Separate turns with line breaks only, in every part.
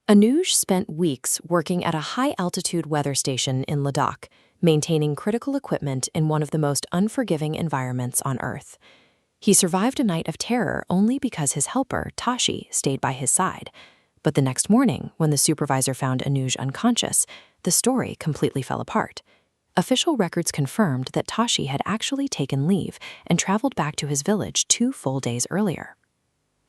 Anuj spent weeks working at a high-altitude weather station in Ladakh, maintaining critical equipment in one of the most unforgiving environments on Earth. He survived a night of terror only because his helper, Tashi, stayed by his side. But the next morning, when the supervisor found Anuj unconscious, the story completely fell apart. Official records confirmed that Tashi had actually taken leave and traveled back to his village 2 full days earlier.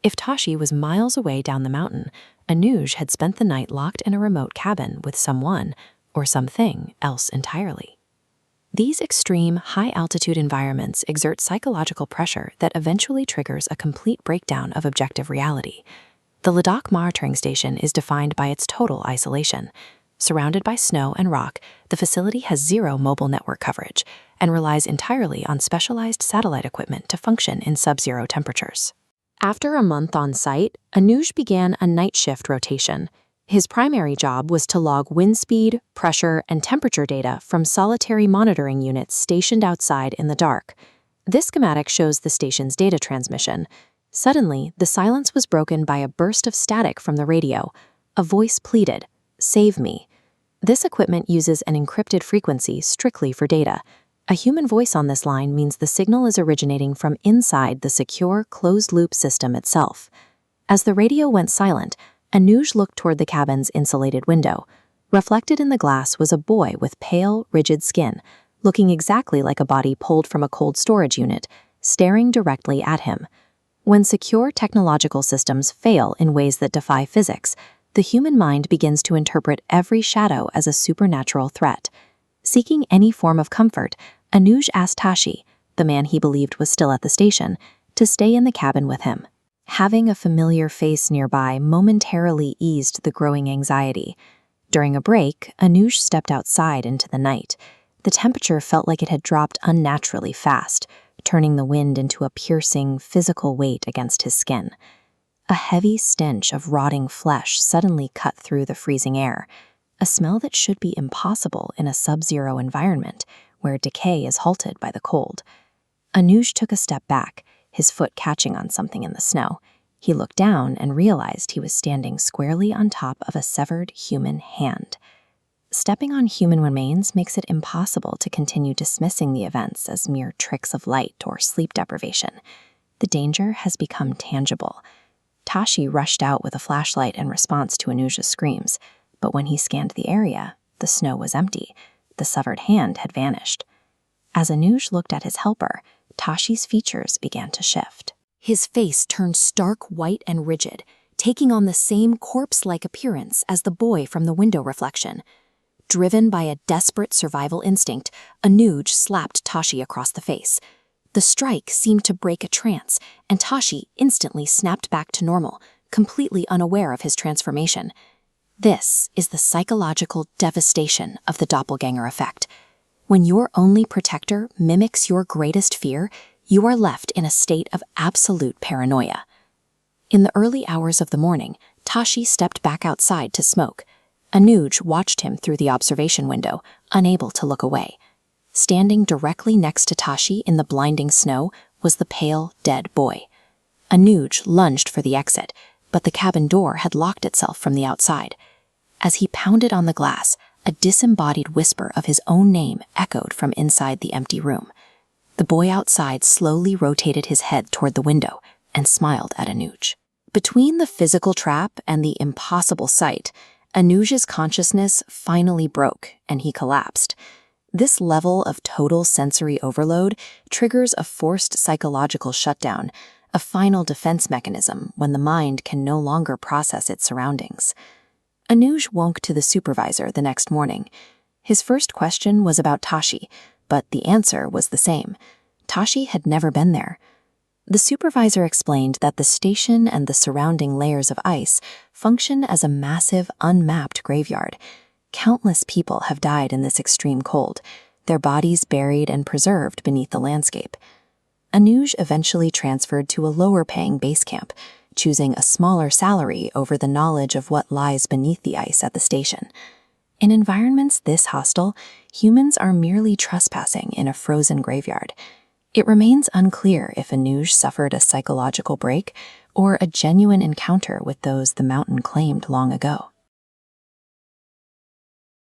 If Tashi was miles away down the mountain, Anuj had spent the night locked in a remote cabin with someone or something else entirely. These extreme, high-altitude environments exert psychological pressure that eventually triggers a complete breakdown of objective reality. The Ladakh monitoring station is defined by its total isolation. Surrounded by snow and rock, the facility has zero mobile network coverage and relies entirely on specialized satellite equipment to function in sub-zero temperatures. After a month on site, Anuj began a night shift rotation. His primary job was to log wind speed, pressure, and temperature data from solitary monitoring units stationed outside in the dark. This schematic shows the station's data transmission. Suddenly, the silence was broken by a burst of static from the radio. A voice pleaded, "Save me." This equipment uses an encrypted frequency strictly for data. A human voice on this line means the signal is originating from inside the secure, closed-loop system itself. As the radio went silent, Anuj looked toward the cabin's insulated window. Reflected in the glass was a boy with pale, rigid skin, looking exactly like a body pulled from a cold storage unit, staring directly at him. When secure technological systems fail in ways that defy physics, the human mind begins to interpret every shadow as a supernatural threat. Seeking any form of comfort, Anuj asked Tashi, the man he believed was still at the station, to stay in the cabin with him. Having a familiar face nearby momentarily eased the growing anxiety. During a break, Anuj stepped outside into the night. The temperature felt like it had dropped unnaturally fast, turning the wind into a piercing, physical weight against his skin. A heavy stench of rotting flesh suddenly cut through the freezing air, a smell that should be impossible in a sub-zero environment where decay is halted by the cold. Anuj took a step back, his foot catching on something in the snow. He looked down and realized he was standing squarely on top of a severed human hand. Stepping on human remains makes it impossible to continue dismissing the events as mere tricks of light or sleep deprivation. The danger has become tangible. Tashi rushed out with a flashlight in response to Anuj's screams, but when he scanned the area, the snow was empty. The severed hand had vanished. As Anuj looked at his helper, Tashi's features began to shift. His face turned stark white and rigid, taking on the same corpse-like appearance as the boy from the window reflection. Driven by a desperate survival instinct, Anuj slapped Tashi across the face. The strike seemed to break a trance, and Tashi instantly snapped back to normal, completely unaware of his transformation. This is the psychological devastation of the doppelganger effect. When your only protector mimics your greatest fear, you are left in a state of absolute paranoia. In the early hours of the morning, Tashi stepped back outside to smoke. Anuj watched him through the observation window, unable to look away. Standing directly next to Tashi in the blinding snow was the pale, dead boy. Anuj lunged for the exit, but the cabin door had locked itself from the outside. As he pounded on the glass, a disembodied whisper of his own name echoed from inside the empty room. The boy outside slowly rotated his head toward the window and smiled at Anuj. Between the physical trap and the impossible sight, Anuj's consciousness finally broke and he collapsed. This level of total sensory overload triggers a forced psychological shutdown, a final defense mechanism when the mind can no longer process its surroundings. Anuj woke to the supervisor the next morning. His first question was about Tashi, but the answer was the same. Tashi had never been there. The supervisor explained that the station and the surrounding layers of ice function as a massive, unmapped graveyard. Countless people have died in this extreme cold, their bodies buried and preserved beneath the landscape. Anuj eventually transferred to a lower-paying base camp, choosing a smaller salary over the knowledge of what lies beneath the ice at the station. In environments this hostile, humans are merely trespassing in a frozen graveyard. It remains unclear if Anuj suffered a psychological break or a genuine encounter with those the mountain claimed long ago.